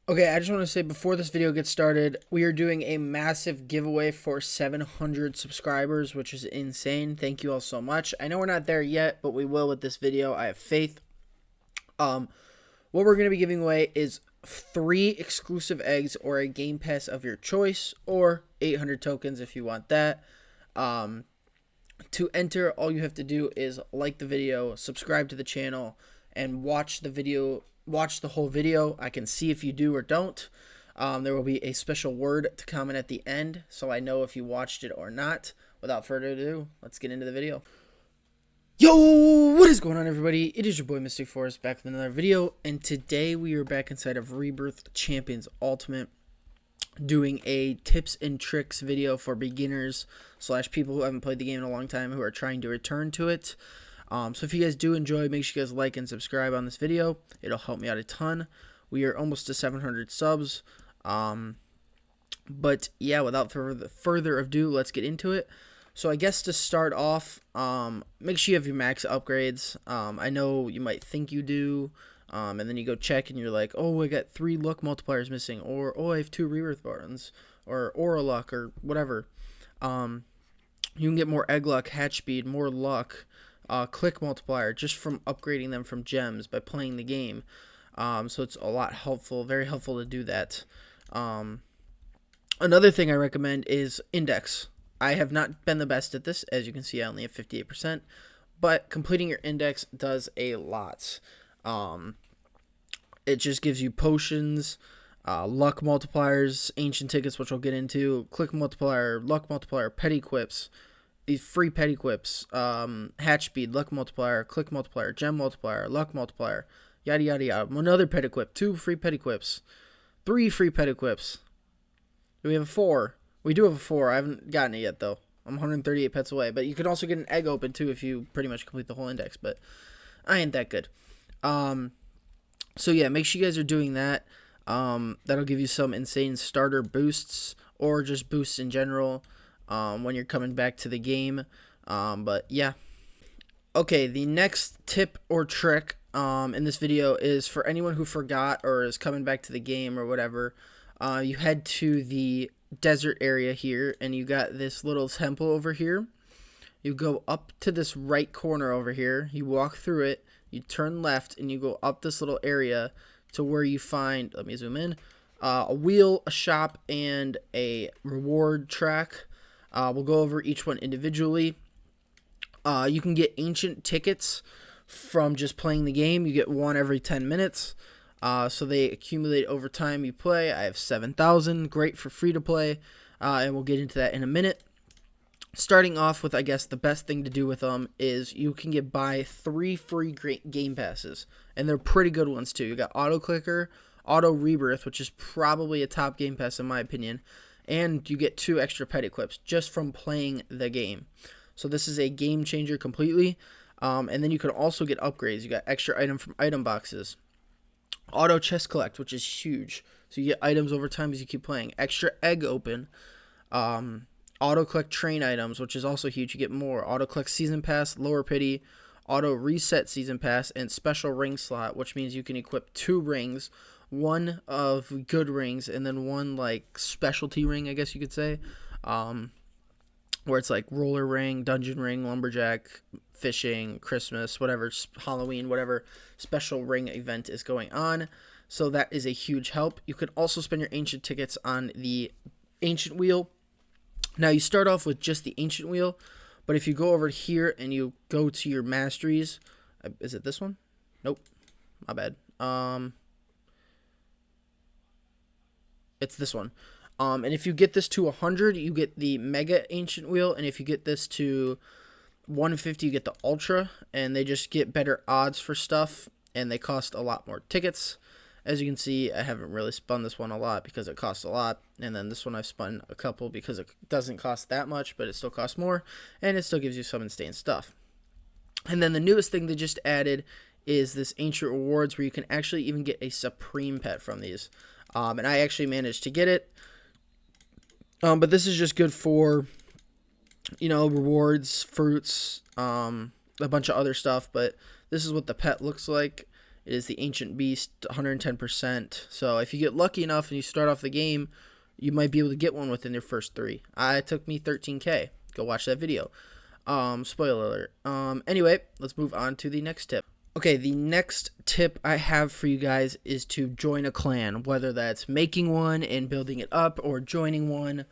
Okay, I just want to say before this video gets started, we are doing a massive giveaway for 700 subscribers, which is insane. Thank you all so much. I know we're not there yet, but we will with this video. I have faith. What we're going to be giving away is 3 exclusive eggs or a game pass of your choice, or 800 tokens if you want that. To enter, all you have to do is like the video, subscribe to the channel, and watch the whole video. I can see if you do or don't. There will be a special word to comment at the end, so I know if you watched it or not. Without further ado, let's get into the video. Yo, what is going on, everybody? It is your boy Mystic Forest back with another video, and today we are back inside of Rebirth Champions Ultimate, doing a tips and tricks video for beginners / people who haven't played the game in a long time who are trying to return to it. So if you guys do enjoy, make sure you guys like and subscribe on this video. It'll help me out a ton. We are almost to 700 subs. But yeah, without further ado, let's get into it. So I guess to start off, make sure you have your max upgrades. I know you might think you do, and then you go check and you're like, oh, I got 3 luck multipliers missing, or oh, I have 2 rebirth buttons, or aura luck, or whatever. You can get more egg luck, hatch speed, more luck, click multiplier just from upgrading them from gems by playing the game. So it's a lot helpful, very helpful to do that. Another thing I recommend is index. I have not been the best at this. As you can see, I only have 58%, but completing your index does a lot. It just gives you potions, luck multipliers, ancient tickets, which we'll get into, click multiplier, luck multiplier, pet equips, these free pet equips, hatch speed, luck multiplier, click multiplier, gem multiplier, luck multiplier, yada yada yada. Another pet equip, 2 free pet equips, 3 free pet equips. We have a 4. We do have a 4. I haven't gotten it yet though. I'm 138 pets away. But you can also get an egg open too if you pretty much complete the whole index. But I ain't that good. So yeah, make sure you guys are doing that. That'll give you some insane starter boosts or just boosts in general when you're coming back to the game. But yeah. Okay, the next tip or trick in this video is for anyone who forgot or is coming back to the game or whatever. You head to the desert area here, and you got this little temple over here. You go up to this right corner over here. You walk through it. You turn left, and you go up this little area to where you find, let me zoom in, a wheel, a shop, and a reward track. We'll go over each one individually. You can get ancient tickets from just playing the game. You get 1 every 10 minutes. So they accumulate over time you play. I have 7,000. Great for free to play. And we'll get into that in a minute. Starting off with, I guess, the best thing to do with them is you can buy 3 free game passes. And they're pretty good ones, too. You got Auto Clicker, Auto Rebirth, which is probably a top game pass in my opinion. And you get 2 extra pet equips just from playing the game. So this is a game changer completely. And then you can also get upgrades. You got extra item from item boxes. Auto chest collect, which is huge. So you get items over time as you keep playing. Extra egg open. Auto collect train items, which is also huge. You get more. Auto collect season pass, lower pity, auto reset season pass, and special ring slot, which means you can equip 2 rings. 1 of good rings, and then 1 like specialty ring, I guess you could say. Where it's like roller ring, dungeon ring, lumberjack, fishing, Christmas, whatever, Halloween, whatever special ring event is going on. So that is a huge help. You can also spend your ancient tickets on the ancient wheel. Now you start off with just the ancient wheel, but if you go over here and you go to your masteries, is it this one? Nope, my bad. It's this one. And if you get this to 100, you get the Mega Ancient Wheel. And if you get this to 150, you get the Ultra. And they just get better odds for stuff. And they cost a lot more tickets. As you can see, I haven't really spun this one a lot because it costs a lot. And then this one I've spun a couple because it doesn't cost that much, but it still costs more. And it still gives you some insane stuff. And then the newest thing they just added is this Ancient Rewards, where you can actually even get a Supreme Pet from these. And I actually managed to get it. But this is just good for, rewards, fruits, a bunch of other stuff. But this is what the pet looks like. It is the Ancient Beast, 110%. So if you get lucky enough and you start off the game, you might be able to get one within your first 3. It took me 13k. Go watch that video. Spoiler alert. Anyway, let's move on to the next tip. Okay, the next tip I have for you guys is to join a clan, whether that's making one and building it up or joining one.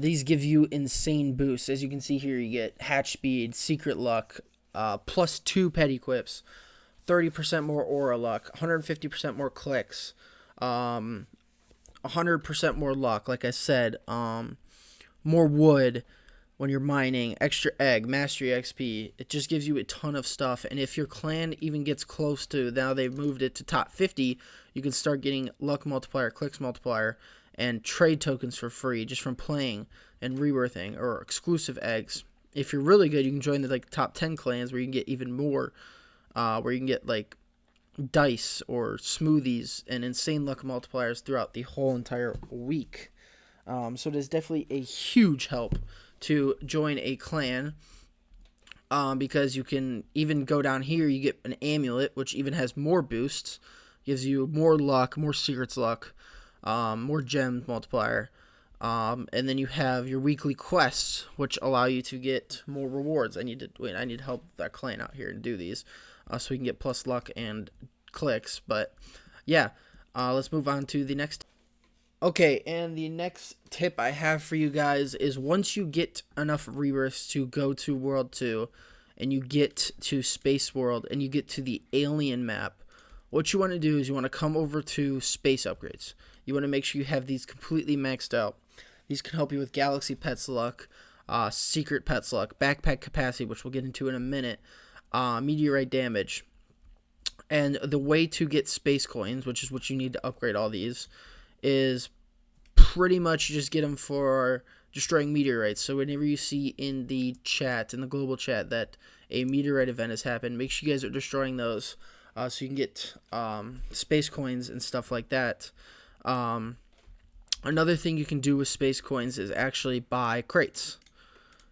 These give you insane boosts. As you can see here, you get hatch speed, secret luck, plus 2 pet equips, 30% more aura luck, 150% more clicks, 100% more luck, like I said, more wood when you're mining, extra egg, mastery XP. It just gives you a ton of stuff. And if your clan even gets close to, now they've moved it to top 50, you can start getting luck multiplier, clicks multiplier, and trade tokens for free just from playing and rebirthing, or exclusive eggs. If you're really good, you can join the like top 10 clans where you can get even more, where you can get like dice or smoothies and insane luck multipliers throughout the whole entire week. So it is definitely a huge help to join a clan, because you can even go down here, you get an amulet, which even has more boosts, gives you more luck, more secrets luck, more gem multiplier, and then you have your weekly quests, which allow you to get more rewards. I need to help that clan out here and do these, so we can get plus luck and clicks. But yeah, let's move on to the next. Okay, and the next tip I have for you guys is once you get enough rebirths to go to World 2, and you get to Space World, and you get to the alien map, what you want to do is you want to come over to Space Upgrades. You want to make sure you have these completely maxed out. These can help you with Galaxy Pets Luck, Secret Pets Luck, Backpack Capacity, which we'll get into in a minute, Meteorite Damage. And the way to get Space Coins, which is what you need to upgrade all these, is pretty much you just get them for destroying meteorites. So whenever you see in the chat, in the global chat, that a meteorite event has happened, make sure you guys are destroying those, so you can get space coins and stuff like that. Another thing you can do with space coins is actually buy crates.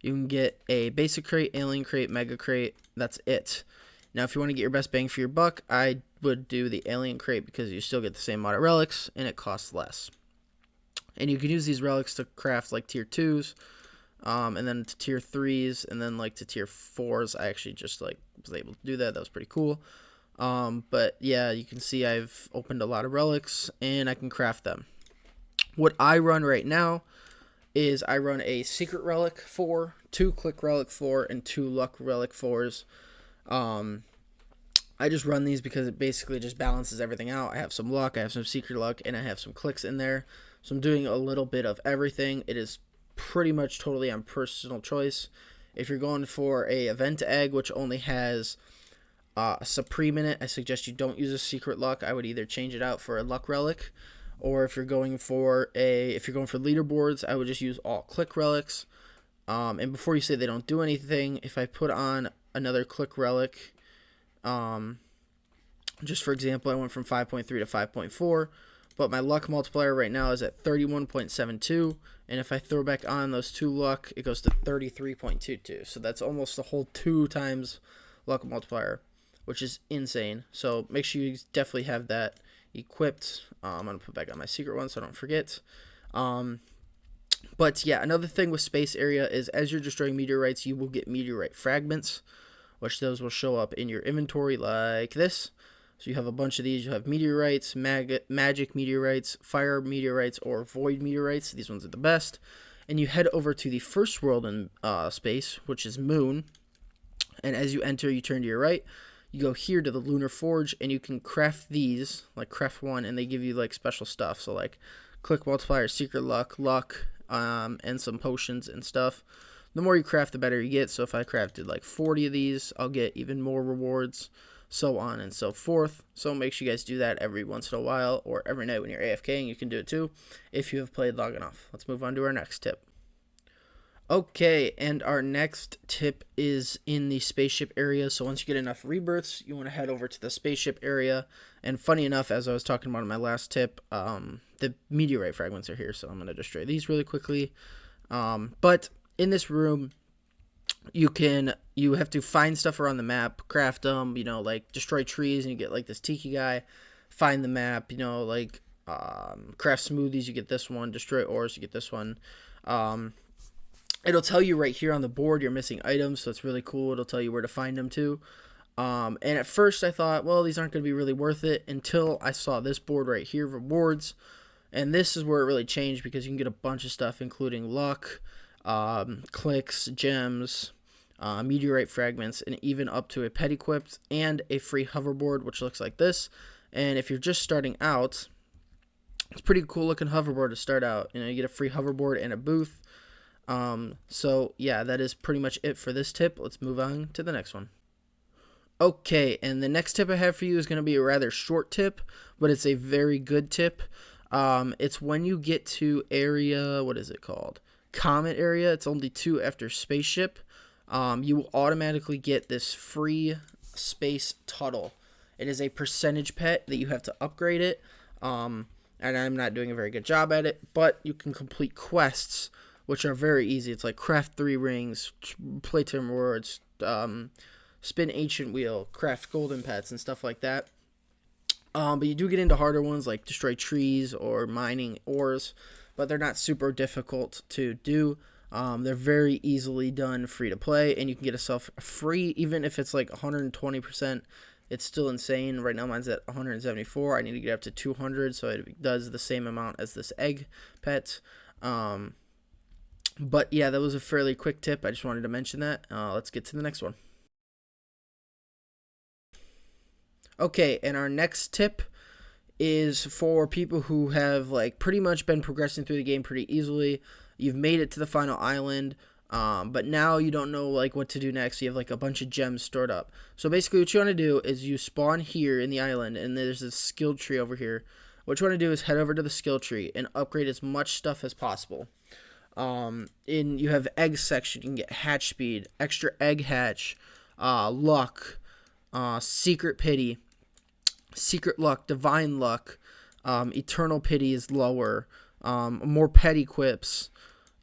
You can get a basic crate, alien crate, mega crate. That's it. Now, if you want to get your best bang for your buck, I would do the alien crate because you still get the same amount of relics and it costs less. And you can use these relics to craft like tier 2s, and then to tier 3s, and then like to tier 4s. I actually just like was able to do that. That was pretty cool. But yeah, you can see I've opened a lot of relics and I can craft them. What I run right now is I run a secret relic 4, 2 click relic 4, and 2 luck relic 4s. I just run these because it basically just balances everything out. I have some luck, I have some secret luck, and I have some clicks in there. So I'm doing a little bit of everything. It is pretty much totally on personal choice. If you're going for a event egg, which only has a supreme in it, I suggest you don't use a secret luck. I would either change it out for a luck relic, or if you're going for leaderboards, I would just use all click relics. And before you say they don't do anything, if I put on another click relic, just for example, I went from 5.3 to 5.4, but my luck multiplier right now is at 31.72, and if I throw back on those 2 luck, it goes to 33.22. So that's almost a whole 2 times luck multiplier, which is insane. So make sure you definitely have that equipped. I'm going to put back on my secret one so I don't forget. But yeah, another thing with space area is as you're destroying meteorites, you will get meteorite fragments, which those will show up in your inventory like this. So you have a bunch of these. You have meteorites, magic meteorites, fire meteorites, or void meteorites. These ones are the best. And you head over to the first world in space, which is Moon. And as you enter, you turn to your right. You go here to the Lunar Forge, and you can craft these, like craft 1, and they give you like special stuff. So like click multiplier, secret luck, and some potions and stuff. The more you craft, the better you get. So if I crafted like 40 of these, I'll get even more rewards, so on and so forth. So make sure you guys do that every once in a while, or every night when you're AFKing. You can do it too if you have played long enough. Let's move on to our next tip. Okay, and our next tip is in the spaceship area. So once you get enough rebirths, you want to head over to the spaceship area. And funny enough, as I was talking about in my last tip, the meteorite fragments are here, so I'm going to destroy these really quickly. But in this room, you have to find stuff around the map, craft them, like destroy trees and you get like this tiki guy. Find the map, like craft smoothies, you get this one. Destroy ores, you get this one. It'll tell you right here on the board you're missing items, so it's really cool. It'll tell you where to find them too. And at first I thought, well, these aren't going to be really worth it, until I saw this board right here, rewards. And this is where it really changed, because you can get a bunch of stuff, including luck, clicks, gems, meteorite fragments, and even up to a pet equipped and a free hoverboard, which looks like this. And if you're just starting out, it's a pretty cool looking hoverboard to start out. You get a free hoverboard and a booth. So yeah, that is pretty much it for this tip. Let's move on to the next one. Okay, and the next tip I have for you is going to be a rather short tip, but it's a very good tip. It's when you get to area, what is it called? Comet area. It's only 2 after Spaceship. You will automatically get this free space tuttle. It is a percentage pet that you have to upgrade it. And I'm not doing a very good job at it, but you can complete quests, which are very easy. It's like craft 3 rings, playtime rewards, spin ancient wheel, craft golden pets, and stuff like that. But you do get into harder ones like destroy trees or mining ores, but they're not super difficult to do. They're very easily done, free to play, and you can get yourself free, even if it's like 120%. It's still insane. Right now mine's at 174. I need to get up to 200, so it does the same amount as this egg pet. But yeah, that was a fairly quick tip. I just wanted to mention that. Let's get to the next one. Okay, and our next tip is for people who have like pretty much been progressing through the game pretty easily. You've made it to the final island, but now you don't know like what to do next. You have like a bunch of gems stored up. So basically what you want to do is you spawn here in the island, and there's this skill tree over here. What you want to do is head over to the skill tree and upgrade as much stuff as possible. You have egg section. You can get hatch speed, extra egg hatch, luck, secret pity, secret luck, divine luck, eternal pity is lower, more pet equips.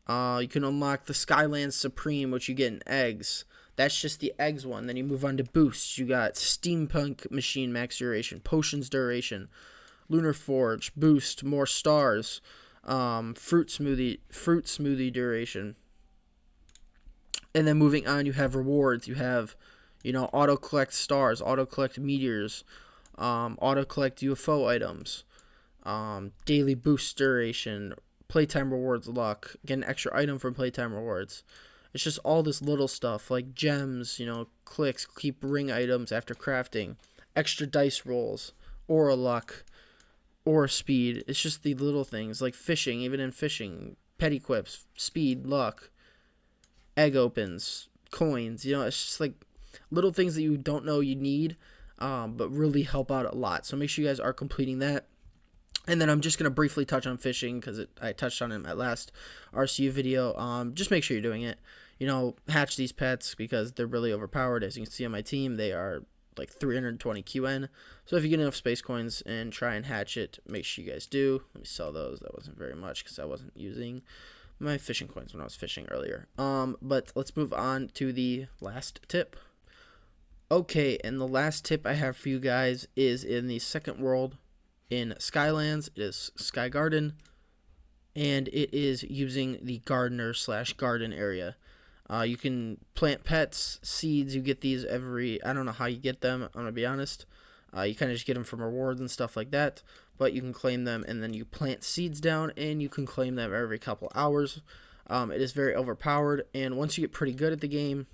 You can unlock the Skyland Supreme, which you get in eggs. That's just the eggs one. Then you move on to boosts. You got steampunk machine max duration, potions duration, lunar forge boost, more stars, fruit smoothie duration. And then moving on, you have rewards. You have, auto collect stars, auto collect meteors, auto collect UFO items, daily boost duration, playtime rewards luck, get an extra item from playtime rewards. It's just all this little stuff like gems, clicks, keep ring items after crafting, extra dice rolls, aura luck, aura speed. It's just the little things like fishing, even in fishing, pet equips, speed, luck, egg opens, coins. It's just like little things that you don't know you need, but really help out a lot. So make sure you guys are completing that. And then I'm just going to briefly touch on fishing because I touched on it in my last RCU video. Just make sure you're doing it. Hatch these pets because they're really overpowered. As you can see on my team, they are like 320 QN. So if you get enough space coins and try and hatch it, make sure you guys do. Let me sell those. That wasn't very much because I wasn't using my fishing coins when I was fishing earlier. But let's move on to the last tip. Okay, and the last tip I have for you guys is in the second world in Skylands. It is Sky Garden, and it is using the gardener / garden area. You can plant pets, seeds. You get these I don't know how you get them, I'm going to be honest. You kind of just get them from rewards and stuff like that, but you can claim them, and then you plant seeds down, and you can claim them every couple hours. It is very overpowered, and once you get pretty good at the game,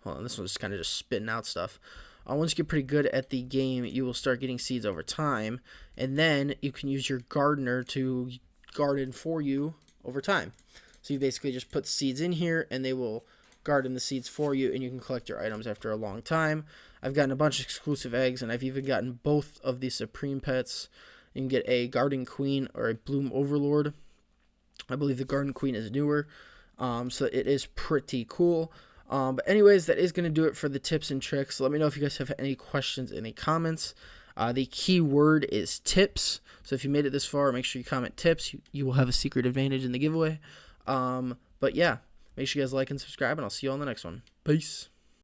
hold on, this one's kind of just spitting out stuff. Once you get pretty good at the game, you will start getting seeds over time, and then you can use your gardener to garden for you over time. So you basically just put seeds in here, and they will garden the seeds for you, and you can collect your items after a long time. I've gotten a bunch of exclusive eggs, and I've even gotten both of the Supreme pets. You can get a Garden Queen or a Bloom Overlord. I believe the Garden Queen is newer, so it is pretty cool. But anyways, that is going to do it for the tips and tricks. Let me know if you guys have any questions in the comments. The key word is tips. So if you made it this far, make sure you comment tips. You will have a secret advantage in the giveaway. But yeah, Make sure you guys like and subscribe, and I'll see you on the next one. Peace.